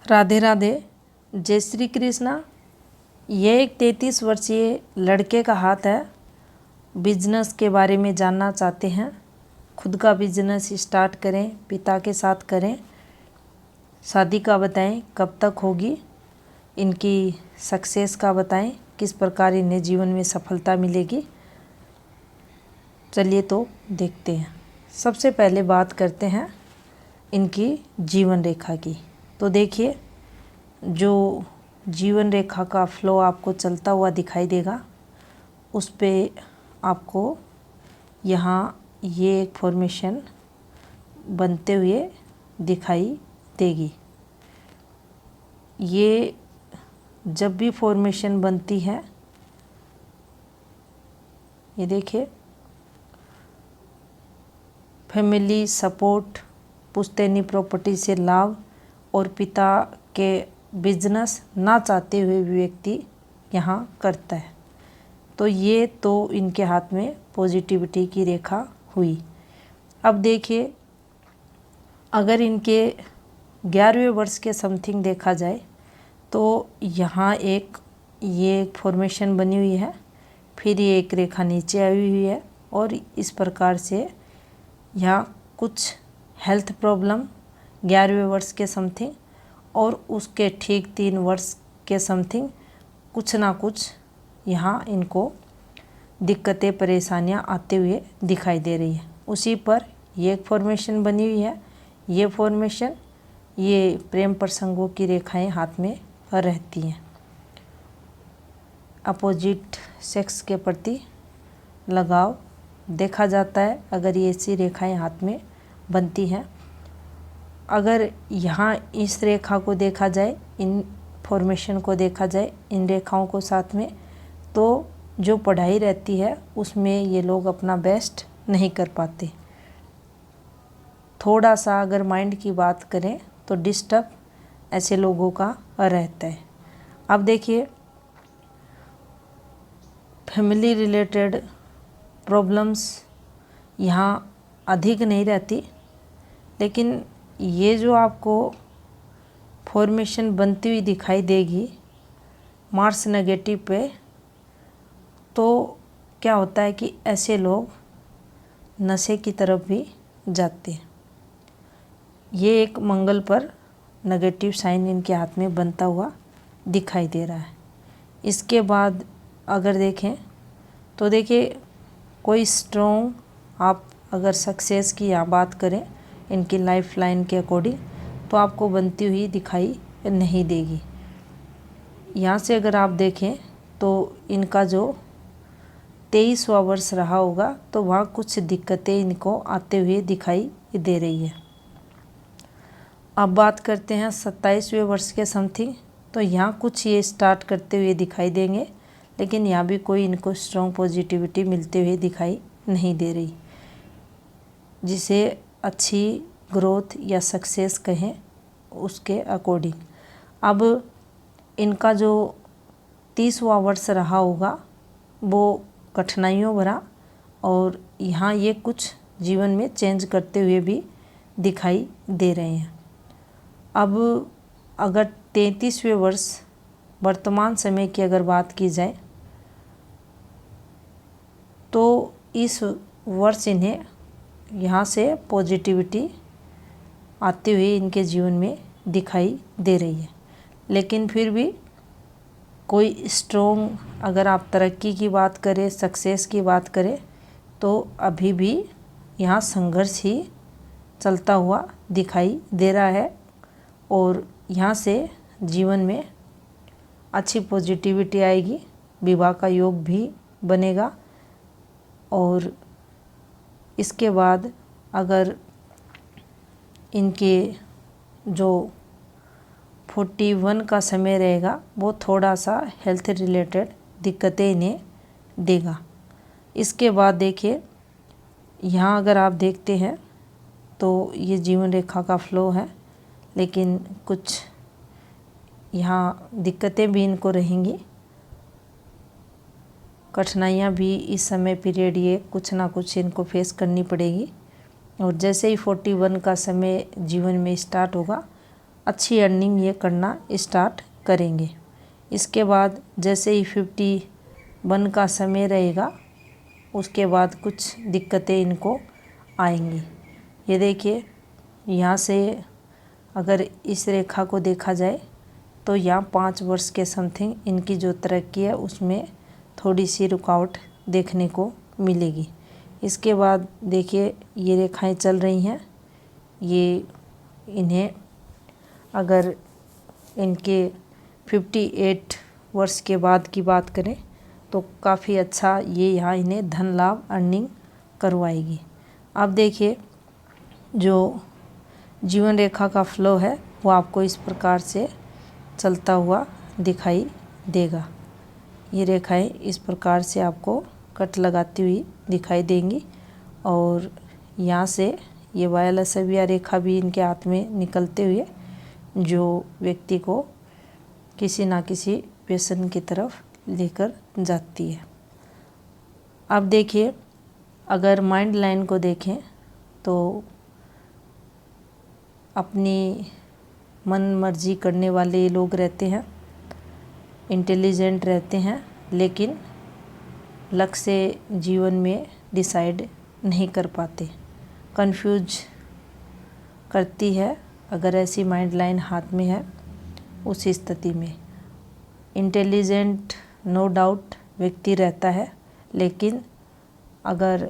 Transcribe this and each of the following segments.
राधे राधे, जय श्री कृष्णा। ये एक 33 वर्षीय लड़के का हाथ है। बिजनेस के बारे में जानना चाहते हैं। खुद का बिजनेस स्टार्ट करें, पिता के साथ करें। शादी का बताएं, कब तक होगी। इनकी सक्सेस का बताएं, किस प्रकार इन्हें जीवन में सफलता मिलेगी। चलिए तो देखते हैं। सबसे पहले बात करते हैं इनकी जीवन रेखा की। तो देखिए, जो जीवन रेखा का फ्लो आपको चलता हुआ दिखाई देगा, उस पे आपको यहाँ ये एक फॉर्मेशन बनते हुए दिखाई देगी। ये जब भी फॉर्मेशन बनती है, ये देखिए, फैमिली सपोर्ट, पुश्तैनी प्रॉपर्टी से लाभ और पिता के बिजनेस ना चाहते हुए भी व्यक्ति यहाँ करता है। तो ये तो इनके हाथ में पॉजिटिविटी की रेखा हुई। अब देखिए, अगर इनके 11वें वर्ष के समथिंग देखा जाए तो यहाँ ये एक फॉर्मेशन बनी हुई है, फिर ये एक रेखा नीचे आई हुई है और इस प्रकार से यहाँ कुछ हेल्थ प्रॉब्लम 11वें वर्ष के समथिंग और उसके ठीक 3 वर्ष के समथिंग कुछ ना कुछ यहाँ इनको दिक्कतें परेशानियाँ आते हुए दिखाई दे रही है। उसी पर ये एक फॉर्मेशन बनी हुई है। ये फॉर्मेशन, ये प्रेम प्रसंगों की रेखाएं हाथ में रहती हैं। अपोजिट सेक्स के प्रति लगाव देखा जाता है अगर ये ऐसी रेखाएं हाथ में बनती हैं। अगर यहाँ इस रेखा को देखा जाए, इन फॉर्मेशन को देखा जाए, इन रेखाओं को साथ में, तो जो पढ़ाई रहती है उसमें ये लोग अपना बेस्ट नहीं कर पाते। थोड़ा सा अगर माइंड की बात करें तो डिस्टर्ब ऐसे लोगों का रहता है। अब देखिए, फैमिली रिलेटेड प्रॉब्लम्स यहाँ अधिक नहीं रहती, लेकिन ये जो आपको फॉर्मेशन बनती हुई दिखाई देगी मार्स नेगेटिव पे, तो क्या होता है कि ऐसे लोग नशे की तरफ भी जाते हैं। ये एक मंगल पर नेगेटिव साइन इनके हाथ में बनता हुआ दिखाई दे रहा है। इसके बाद अगर देखें तो देखिए, कोई स्ट्रॉन्ग, आप अगर सक्सेस की यहाँ बात करें इनकी लाइफ लाइन के अकॉर्डिंग, तो आपको बनती हुई दिखाई नहीं देगी। यहाँ से अगर आप देखें तो इनका जो 23वां वर्ष रहा होगा तो वहाँ कुछ दिक्कतें इनको आते हुए दिखाई दे रही है। अब बात करते हैं 27वें वर्ष के समथिंग, तो यहाँ कुछ ये स्टार्ट करते हुए दिखाई देंगे, लेकिन यहाँ भी कोई इनको स्ट्रॉन्ग पॉजिटिविटी मिलते हुए दिखाई नहीं दे रही, जिसे अच्छी ग्रोथ या सक्सेस कहें उसके अकॉर्डिंग। अब इनका जो 30वां वर्ष रहा होगा वो कठिनाइयों भरा, और यहाँ ये कुछ जीवन में चेंज करते हुए भी दिखाई दे रहे हैं। अब अगर 33वें वर्ष वर्तमान समय की अगर बात की जाए तो इस वर्ष इन्हें यहाँ से पॉजिटिविटी आते हुए इनके जीवन में दिखाई दे रही है। लेकिन फिर भी कोई स्ट्रॉन्ग, अगर आप तरक्की की बात करें, सक्सेस की बात करें, तो अभी भी यहाँ संघर्ष ही चलता हुआ दिखाई दे रहा है। और यहाँ से जीवन में अच्छी पॉजिटिविटी आएगी, विवाह का योग भी बनेगा। और इसके बाद अगर इनके जो 41 का समय रहेगा वो थोड़ा सा हेल्थ रिलेटेड दिक्कतें इन्हें देगा। इसके बाद देखिए, यहाँ अगर आप देखते हैं तो ये जीवन रेखा का फ्लो है, लेकिन कुछ यहाँ दिक्कतें भी इनको रहेंगी, कठिनाइयाँ भी इस समय पीरियड ये कुछ ना कुछ इनको फेस करनी पड़ेगी। और जैसे ही 41 का समय जीवन में स्टार्ट होगा अच्छी अर्निंग ये करना स्टार्ट करेंगे। इसके बाद जैसे ही 51 का समय रहेगा उसके बाद कुछ दिक्कतें इनको आएंगी। ये देखिए, यहाँ से अगर इस रेखा को देखा जाए तो यहाँ 5 वर्ष के समथिंग इनकी जो तरक्की है उसमें थोड़ी सी रुकावट देखने को मिलेगी। इसके बाद देखिए ये रेखाएं चल रही हैं, ये इन्हें अगर इनके 58 वर्ष के बाद की बात करें तो काफ़ी अच्छा ये यहाँ इन्हें धन लाभ अर्निंग करवाएगी। अब देखिए जो जीवन रेखा का फ्लो है वो आपको इस प्रकार से चलता हुआ दिखाई देगा। ये रेखाएं इस प्रकार से आपको कट लगाती हुई दिखाई देंगी और यहाँ से ये वायलसविया रेखा भी इनके हाथ में निकलते हुए जो व्यक्ति को किसी ना किसी व्यसन की तरफ लेकर जाती है। अब देखिए अगर माइंड लाइन को देखें तो अपनी मन मर्जी करने वाले लोग रहते हैं, इंटेलिजेंट रहते हैं, लेकिन लक्ष्य जीवन में डिसाइड नहीं कर पाते, कंफ्यूज करती है। अगर ऐसी माइंड लाइन हाथ में है उस स्थिति में इंटेलिजेंट नो डाउट व्यक्ति रहता है, लेकिन अगर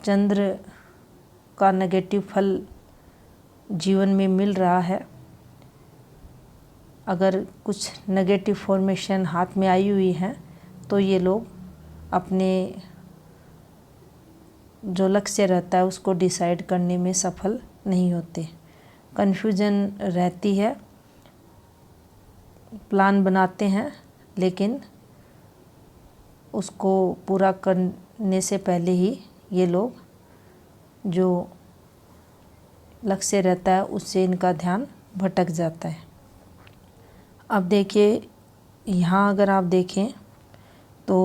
चंद्र का नेगेटिव फल जीवन में मिल रहा है, अगर कुछ नेगेटिव फॉर्मेशन हाथ में आई हुई है तो ये लोग अपने जो लक्ष्य रहता है उसको डिसाइड करने में सफल नहीं होते, कन्फ्यूजन रहती है। प्लान बनाते हैं लेकिन उसको पूरा करने से पहले ही ये लोग जो लक्ष्य रहता है उससे इनका ध्यान भटक जाता है। अब देखिए यहाँ अगर आप देखें तो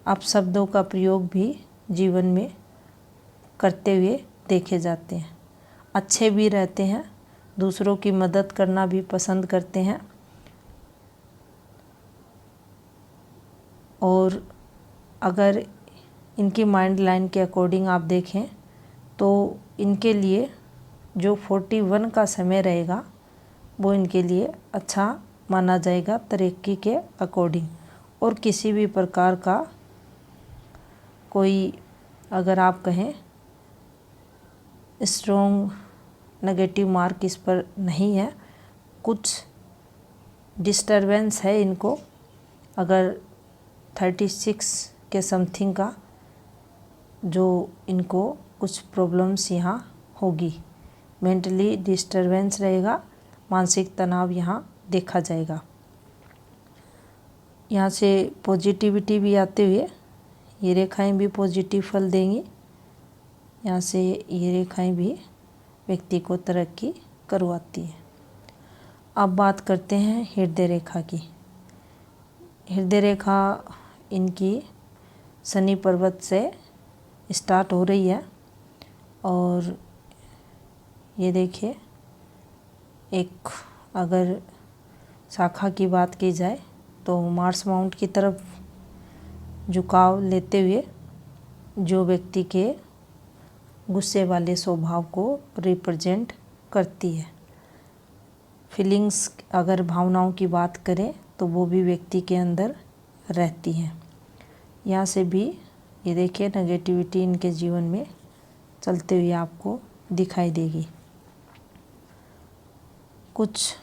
अपशब्दों का प्रयोग भी जीवन में करते हुए देखे जाते हैं। अच्छे भी रहते हैं, दूसरों की मदद करना भी पसंद करते हैं और अगर इनकी माइंड लाइन के अकॉर्डिंग आप देखें तो इनके लिए जो 41 का समय रहेगा वो इनके लिए अच्छा माना जाएगा तरक्की के अकॉर्डिंग। और किसी भी प्रकार का कोई अगर आप कहें स्ट्रॉन्ग नेगेटिव मार्क इस पर नहीं है, कुछ डिस्टरबेंस है इनको अगर 36 के समथिंग का, जो इनको कुछ प्रॉब्लम्स यहाँ होगी, मेंटली डिस्टरबेंस रहेगा, मानसिक तनाव यहाँ देखा जाएगा। यहाँ से पॉजिटिविटी भी आते हुए ये रेखाएं भी पॉजिटिव फल देंगी। यहाँ से ये रेखाएं भी व्यक्ति को तरक्की करवाती है। अब बात करते हैं हृदय रेखा की। हृदय रेखा इनकी शनि पर्वत से स्टार्ट हो रही है और ये देखिए एक अगर शाखा की बात की जाए तो मार्स माउंट की तरफ झुकाव लेते हुए जो व्यक्ति के गुस्से वाले स्वभाव को रिप्रेजेंट करती है। फीलिंग्स अगर भावनाओं की बात करें तो वो भी व्यक्ति के अंदर रहती हैं। यहाँ से भी ये देखिए नेगेटिविटी इनके जीवन में चलते हुए आपको दिखाई देगी। कुछ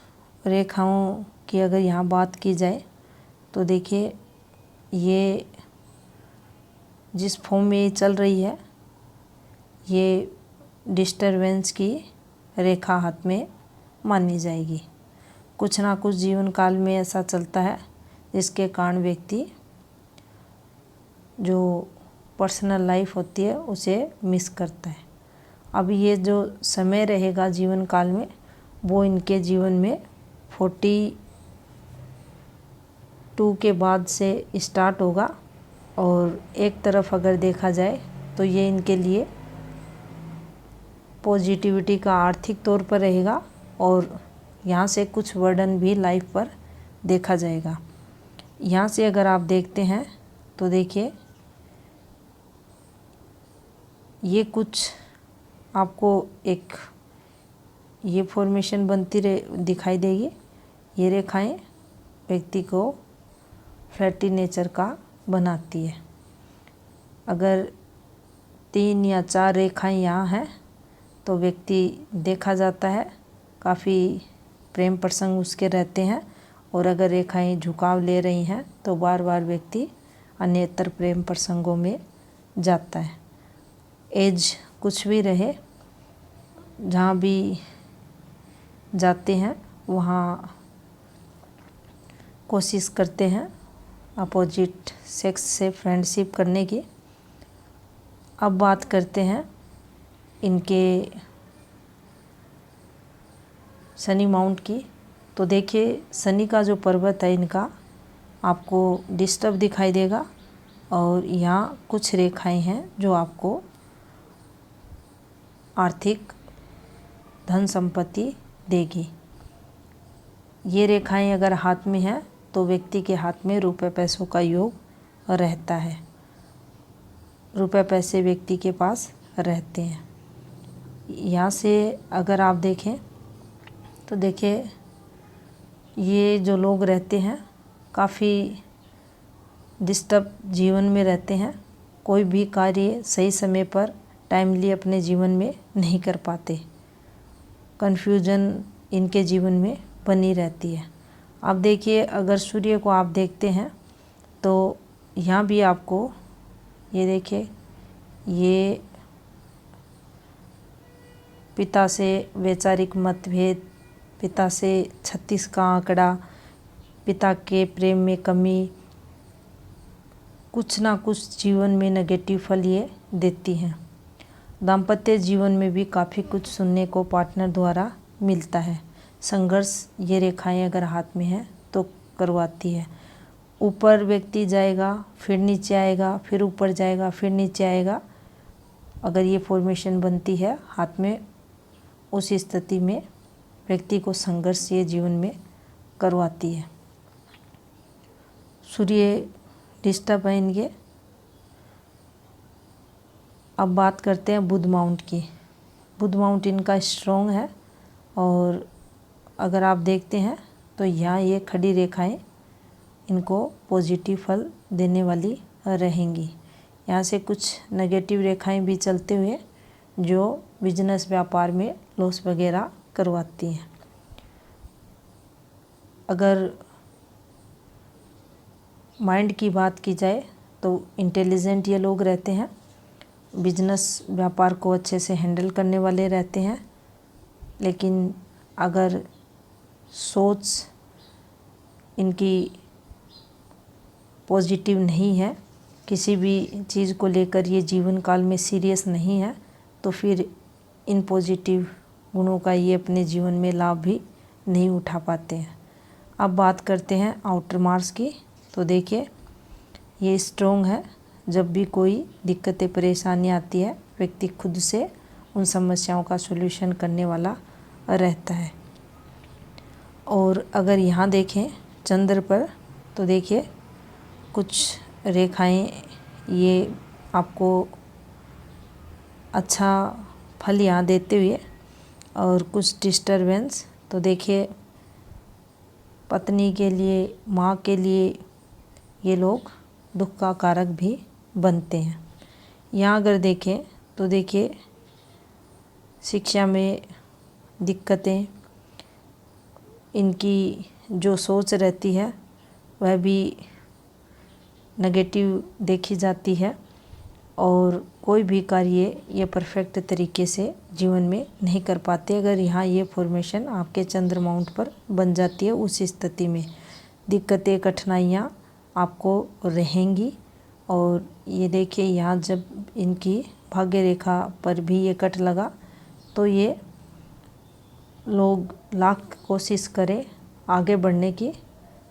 रेखाओं की अगर यहाँ बात की जाए तो देखिए ये जिस फॉर्म में ये चल रही है ये डिस्टरबेंस की रेखा हाथ में मानी जाएगी। कुछ ना कुछ जीवन काल में ऐसा चलता है जिसके कारण व्यक्ति जो पर्सनल लाइफ होती है उसे मिस करता है। अब ये जो समय रहेगा जीवन काल में वो इनके जीवन में 42 के बाद से स्टार्ट होगा और एक तरफ अगर देखा जाए तो ये इनके लिए पॉजिटिविटी का आर्थिक तौर पर रहेगा और यहाँ से कुछ वर्डन भी लाइफ पर देखा जाएगा। यहाँ से अगर आप देखते हैं तो देखिए ये कुछ आपको एक ये फॉर्मेशन बनती दिखाई देगी। ये रेखाएं व्यक्ति को फ्लैटी नेचर का बनाती है। अगर 3 या 4 रेखाएं यहाँ हैं तो व्यक्ति देखा जाता है काफ़ी प्रेम प्रसंग उसके रहते हैं, और अगर रेखाएं झुकाव ले रही हैं तो बार बार व्यक्ति अन्यतर प्रेम प्रसंगों में जाता है। एज कुछ भी रहे, जहाँ भी जाते हैं वहाँ कोशिश करते हैं अपोजिट सेक्स से फ्रेंडशिप करने की। अब बात करते हैं इनके शनि माउंट की। तो देखिए शनि का जो पर्वत है इनका आपको डिस्टर्ब दिखाई देगा, और यहाँ कुछ रेखाएं हैं जो आपको आर्थिक धन संपत्ति देगी। ये रेखाएं अगर हाथ में हैं तो व्यक्ति के हाथ में रुपए पैसों का योग रहता है, रुपए पैसे व्यक्ति के पास रहते हैं। यहाँ से अगर आप देखें तो देखिए ये जो लोग रहते हैं काफ़ी डिस्टर्ब जीवन में रहते हैं, कोई भी कार्य सही समय पर टाइमली अपने जीवन में नहीं कर पाते, कन्फ्यूजन इनके जीवन में बनी रहती है। अब देखिए अगर सूर्य को आप देखते हैं तो यहाँ भी आपको ये देखिए ये पिता से वैचारिक मतभेद, पिता से 36 का आंकड़ा, पिता के प्रेम में कमी, कुछ ना कुछ जीवन में नेगेटिव फल ये देती हैं। दाम्पत्य जीवन में भी काफ़ी कुछ सुनने को पार्टनर द्वारा मिलता है। संघर्ष ये रेखाएं अगर हाथ में है तो करवाती है। ऊपर व्यक्ति जाएगा, फिर नीचे आएगा, फिर ऊपर जाएगा, फिर नीचे आएगा। अगर ये फॉर्मेशन बनती है हाथ में, उस स्थिति में व्यक्ति को संघर्ष ये जीवन में करवाती है। सूर्य डिस्टर्ब है इनके। अब बात करते हैं बुध माउंट की। बुध माउंट इनका स्ट्रॉन्ग है, और अगर आप देखते हैं तो यहाँ ये खड़ी रेखाएं इनको पॉजिटिव फल देने वाली रहेंगी। यहाँ से कुछ नेगेटिव रेखाएं भी चलते हुए जो बिजनेस व्यापार में लॉस वगैरह करवाती हैं। अगर माइंड की बात की जाए तो इंटेलिजेंट ये लोग रहते हैं, बिजनेस व्यापार को अच्छे से हैंडल करने वाले रहते हैं। लेकिन अगर सोच इनकी पॉजिटिव नहीं है, किसी भी चीज़ को लेकर ये जीवन काल में सीरियस नहीं है, तो फिर इन पॉजिटिव गुणों का ये अपने जीवन में लाभ भी नहीं उठा पाते हैं। अब बात करते हैं आउटर मार्स की। तो देखिए ये स्ट्रॉन्ग है। जब भी कोई दिक्कतें परेशानी आती है व्यक्ति खुद से उन समस्याओं का सॉल्यूशन करने वाला रहता है। और अगर यहाँ देखें चंद्र पर तो देखिए कुछ रेखाएं ये आपको अच्छा फल यहाँ देते हुए, और कुछ डिस्टरबेंस। तो देखिए पत्नी के लिए, माँ के लिए ये लोग दुख का कारक भी बनते हैं। यहाँ अगर देखें तो देखिए शिक्षा में दिक्कतें, इनकी जो सोच रहती है वह भी नेगेटिव देखी जाती है, और कोई भी कार्य ये परफेक्ट तरीके से जीवन में नहीं कर पाते। अगर यहाँ ये फॉर्मेशन आपके चंद्र माउंट पर बन जाती है, उस स्थिति में दिक्कतें कठिनाइयाँ आपको रहेंगी। और ये देखिए यहाँ जब इनकी भाग्य रेखा पर भी ये कट लगा तो ये लोग लाख कोशिश करें आगे बढ़ने की,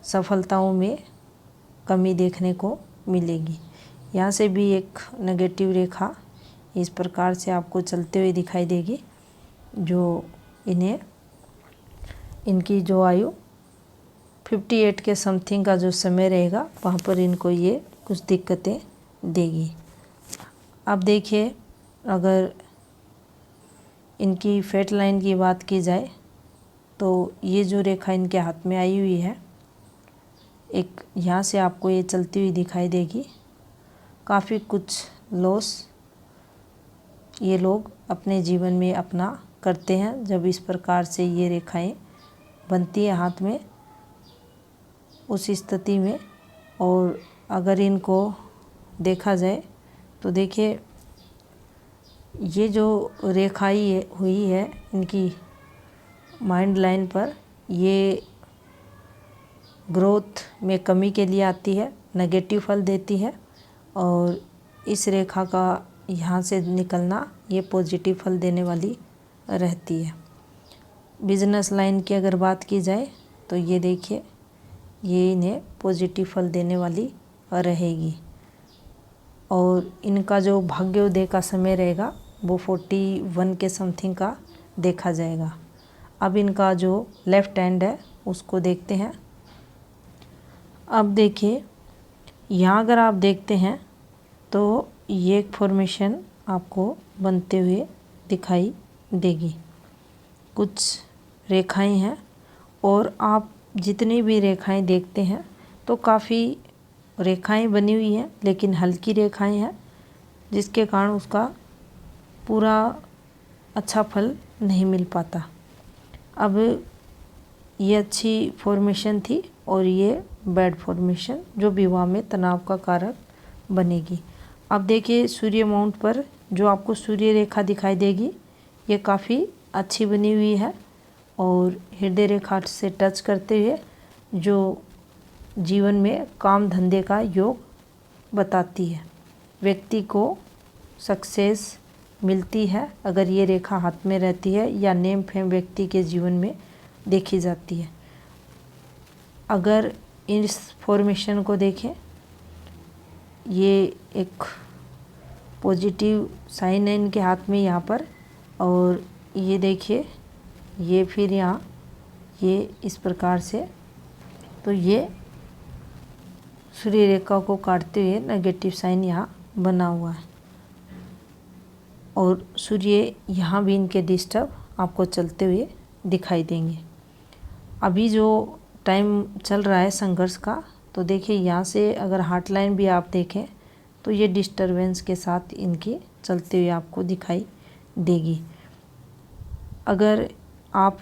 सफलताओं में कमी देखने को मिलेगी। यहाँ से भी एक नेगेटिव रेखा इस प्रकार से आपको चलते हुए दिखाई देगी, जो इन्हें इनकी जो आयु 58 के समथिंग का जो समय रहेगा वहाँ पर इनको ये कुछ दिक्कतें देगी। अब देखिए, अगर इनकी फेट लाइन की बात की जाए तो ये जो रेखा इनके हाथ में आई हुई है, एक यहाँ से आपको ये चलती हुई दिखाई देगी। काफ़ी कुछ लॉस ये लोग अपने जीवन में अपना करते हैं जब इस प्रकार से ये रेखाएं बनती है हाथ में उस स्थिति में। और अगर इनको देखा जाए तो देखिए, ये जो रेखाएं हुई है इनकी माइंड लाइन पर, ये ग्रोथ में कमी के लिए आती है, नेगेटिव फल देती है। और इस रेखा का यहाँ से निकलना ये पॉजिटिव फल देने वाली रहती है। बिजनेस लाइन की अगर बात की जाए तो ये देखिए, ये इन्हें पॉजिटिव फल देने वाली रहेगी। और इनका जो भाग्योदय का समय रहेगा वो 41 के समथिंग का देखा जाएगा। अब इनका जो लेफ़्ट हैंड है उसको देखते हैं। अब देखिए, यहाँ अगर आप देखते हैं तो ये एक फॉर्मेशन आपको बनते हुए दिखाई देगी। कुछ रेखाएं हैं और आप जितनी भी रेखाएं देखते हैं तो काफ़ी रेखाएं बनी हुई हैं, लेकिन हल्की रेखाएं हैं, जिसके कारण उसका पूरा अच्छा फल नहीं मिल पाता। अब ये अच्छी फॉर्मेशन थी और ये बैड फॉर्मेशन जो विवाह में तनाव का कारक बनेगी। अब देखिए, सूर्य माउंट पर जो आपको सूर्य रेखा दिखाई देगी ये काफ़ी अच्छी बनी हुई है और हृदय रेखा से टच करते हुए जो जीवन में काम धंधे का योग बताती है। व्यक्ति को सक्सेस मिलती है अगर ये रेखा हाथ में रहती है या नेम फेम व्यक्ति के जीवन में देखी जाती है। अगर इस फॉर्मेशन को देखें, ये एक पॉजिटिव साइन है इनके हाथ में यहाँ पर। और ये देखिए, ये फिर यहाँ ये इस प्रकार से, तो ये सूर्य रेखा को काटते हुए नेगेटिव साइन यहाँ बना हुआ है। और सूर्य यहाँ भी इनके डिस्टर्ब आपको चलते हुए दिखाई देंगे। अभी जो टाइम चल रहा है संघर्ष का, तो देखिए यहाँ से अगर हार्ट लाइन भी आप देखें तो ये डिस्टरबेंस के साथ इनके चलते हुए आपको दिखाई देगी। अगर आप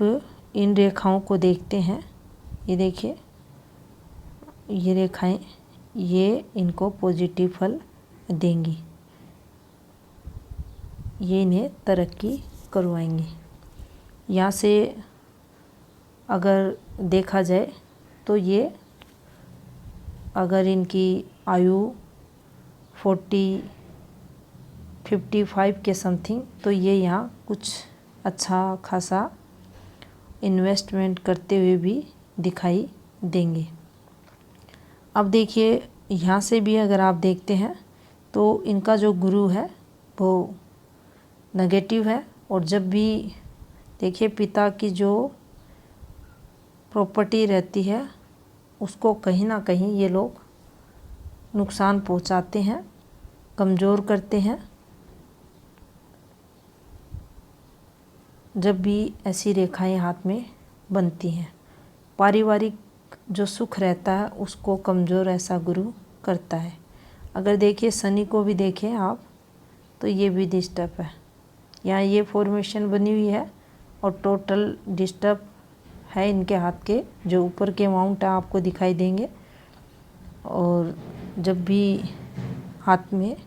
इन रेखाओं को देखते हैं, ये देखिए, ये रेखाएं ये इनको पॉजिटिव फल देंगी, ये इन्हें तरक्की करवाएंगी। यहाँ से अगर देखा जाए तो ये अगर इनकी आयु 55 के समथिंग, तो ये यहाँ कुछ अच्छा खासा इन्वेस्टमेंट करते हुए भी दिखाई देंगे। अब देखिए, यहाँ से भी अगर आप देखते हैं तो इनका जो गुरु है वो नेगेटिव है। और जब भी देखिए पिता की जो प्रॉपर्टी रहती है उसको कहीं ना कहीं ये लोग नुकसान पहुंचाते हैं, कमज़ोर करते हैं। जब भी ऐसी रेखाएं हाथ में बनती हैं, पारिवारिक जो सुख रहता है उसको कमज़ोर ऐसा गुरु करता है। अगर देखिए शनि को भी देखें आप तो ये भी डिस्टर्ब है। यहाँ ये फॉर्मेशन बनी हुई है और टोटल डिस्टर्ब है इनके हाथ के जो ऊपर के माउंट आपको दिखाई देंगे। और जब भी हाथ में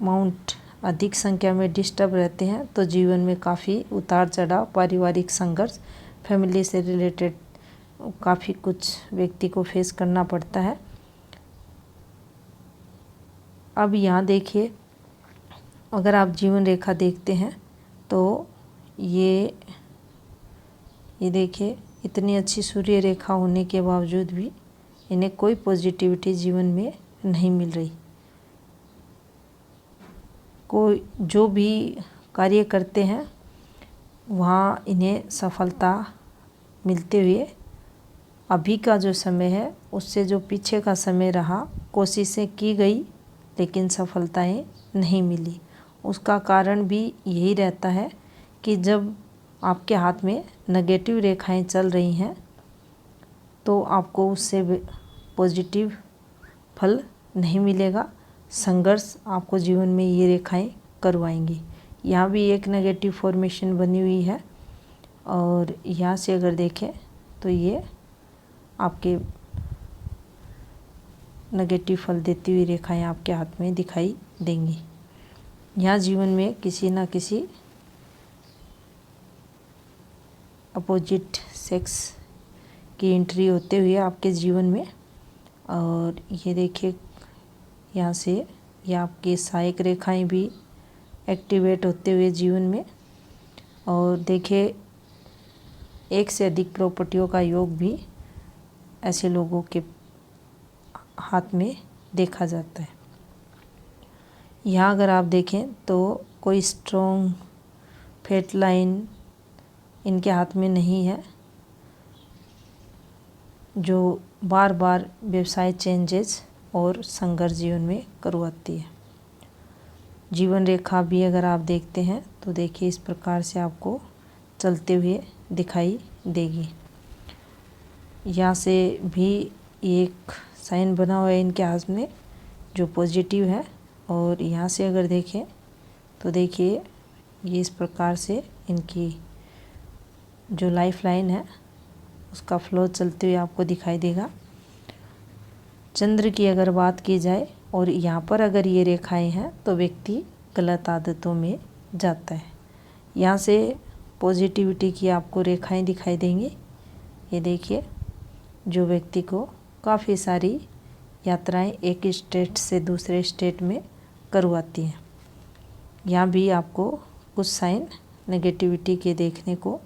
माउंट अधिक संख्या में डिस्टर्ब रहते हैं तो जीवन में काफ़ी उतार चढ़ाव, पारिवारिक संघर्ष, फैमिली से रिलेटेड काफ़ी कुछ व्यक्ति को फेस करना पड़ता है। अब यहाँ देखिए, अगर आप जीवन रेखा देखते हैं तो ये देखिए, इतनी अच्छी सूर्य रेखा होने के बावजूद भी इन्हें कोई पॉजिटिविटी जीवन में नहीं मिल रही। कोई जो भी कार्य करते हैं वहाँ इन्हें सफलता मिलते हुए अभी का जो समय है उससे जो पीछे का समय रहा, कोशिशें की गई लेकिन सफलताएं नहीं मिली। उसका कारण भी यही रहता है कि जब आपके हाथ में नेगेटिव रेखाएं चल रही हैं तो आपको उससे पॉजिटिव फल नहीं मिलेगा। संघर्ष आपको जीवन में ये रेखाएं करवाएंगी। यहाँ भी एक नेगेटिव फॉर्मेशन बनी हुई है और यहाँ से अगर देखें तो ये आपके नेगेटिव फल देती हुई रेखाएं आपके हाथ में दिखाई देंगी। यहाँ जीवन में किसी न किसी अपोजिट सेक्स की एंट्री होते हुए आपके जीवन में, और ये देखिए यहाँ से ये आपकी सहायक रेखाएं भी एक्टिवेट होते हुए जीवन में, और देखिए एक से अधिक प्रॉपर्टियों का योग भी ऐसे लोगों के हाथ में देखा जाता है। यहाँ अगर आप देखें तो कोई स्ट्रॉन्ग फेट लाइन इनके हाथ में नहीं है जो बार बार व्यवसाय चेंजेस और संघर्ष जीवन में करवाती है। जीवन रेखा भी अगर आप देखते हैं तो देखिए इस प्रकार से आपको चलते हुए दिखाई देगी। यहाँ से भी एक साइन बना हुआ है इनके हाथ में जो पॉजिटिव है, और यहाँ से अगर देखें तो देखिए ये इस प्रकार से इनकी जो लाइफ लाइन है उसका फ्लो चलते हुए आपको दिखाई देगा। चंद्र की अगर बात की जाए और यहाँ पर अगर ये रेखाएं हैं तो व्यक्ति गलत आदतों में जाता है। यहाँ से पॉजिटिविटी की आपको रेखाएं दिखाई देंगी। ये देखिए जो व्यक्ति को काफ़ी सारी यात्राएं एक स्टेट से दूसरे स्टेट में करवाती हैं। यहाँ भी आपको कुछ साइन नेगेटिविटी के देखने को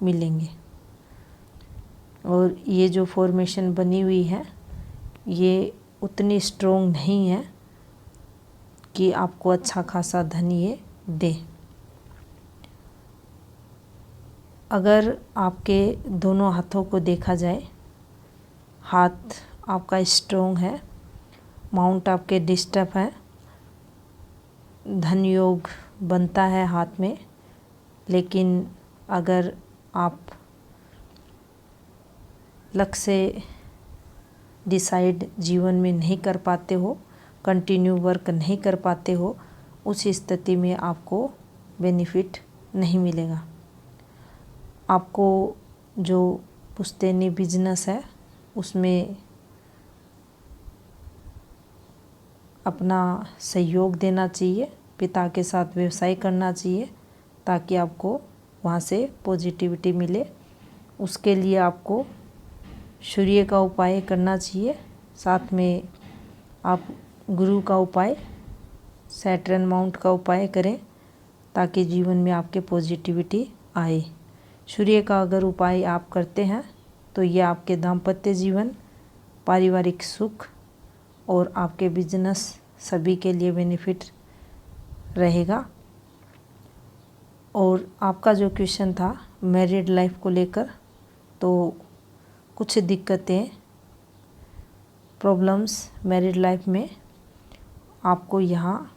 मिलेंगे, और ये जो फॉर्मेशन बनी हुई है ये उतनी स्ट्रोंग नहीं है कि आपको अच्छा खासा धन ये दे। अगर आपके दोनों हाथों को देखा जाए, हाथ आपका स्ट्रोंग है, माउंट आपके डिस्टर्ब है, धन योग बनता है हाथ में, लेकिन अगर आप लक्ष्य डिसाइड जीवन में नहीं कर पाते हो, कंटिन्यू वर्क नहीं कर पाते हो, उस स्थिति में आपको बेनिफिट नहीं मिलेगा। आपको जो पुश्तैनी बिजनेस है उसमें अपना सहयोग देना चाहिए, पिता के साथ व्यवसाय करना चाहिए ताकि आपको वहाँ से पॉजिटिविटी मिले। उसके लिए आपको सूर्य का उपाय करना चाहिए, साथ में आप गुरु का उपाय, सैटर्न माउंट का उपाय करें ताकि जीवन में आपके पॉजिटिविटी आए। सूर्य का अगर उपाय आप करते हैं तो ये आपके दाम्पत्य जीवन, पारिवारिक सुख और आपके बिजनेस सभी के लिए बेनिफिट रहेगा। और आपका जो क्वेश्चन था मैरिड लाइफ को लेकर, तो कुछ दिक्कतें, प्रॉब्लम्स मैरिड लाइफ में आपको यहाँ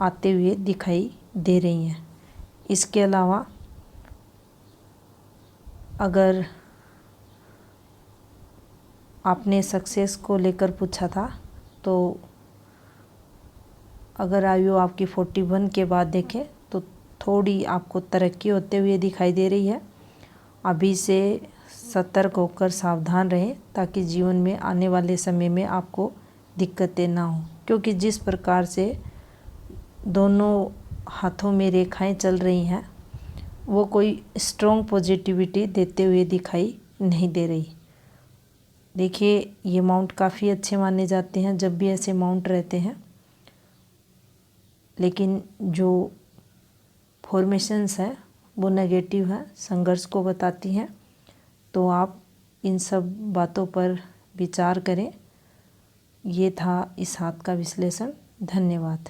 आते हुए दिखाई दे रही हैं। इसके अलावा अगर आपने सक्सेस को लेकर पूछा था तो अगर आयु आपकी 41 के बाद देखें तो थोड़ी आपको तरक्की होते हुए दिखाई दे रही है। अभी से सतर्क होकर सावधान रहें ताकि जीवन में आने वाले समय में आपको दिक्कतें ना हो, क्योंकि जिस प्रकार से दोनों हाथों में रेखाएं चल रही हैं वो कोई स्ट्रॉन्ग पॉजिटिविटी देते हुए दिखाई नहीं दे रही। देखिए ये माउंट काफ़ी अच्छे माने जाते हैं जब भी ऐसे माउंट रहते हैं, लेकिन जो फॉर्मेशंस हैं वो नेगेटिव है, संघर्ष को बताती हैं। तो आप इन सब बातों पर विचार करें। ये था इस हाथ का विश्लेषण। धन्यवाद।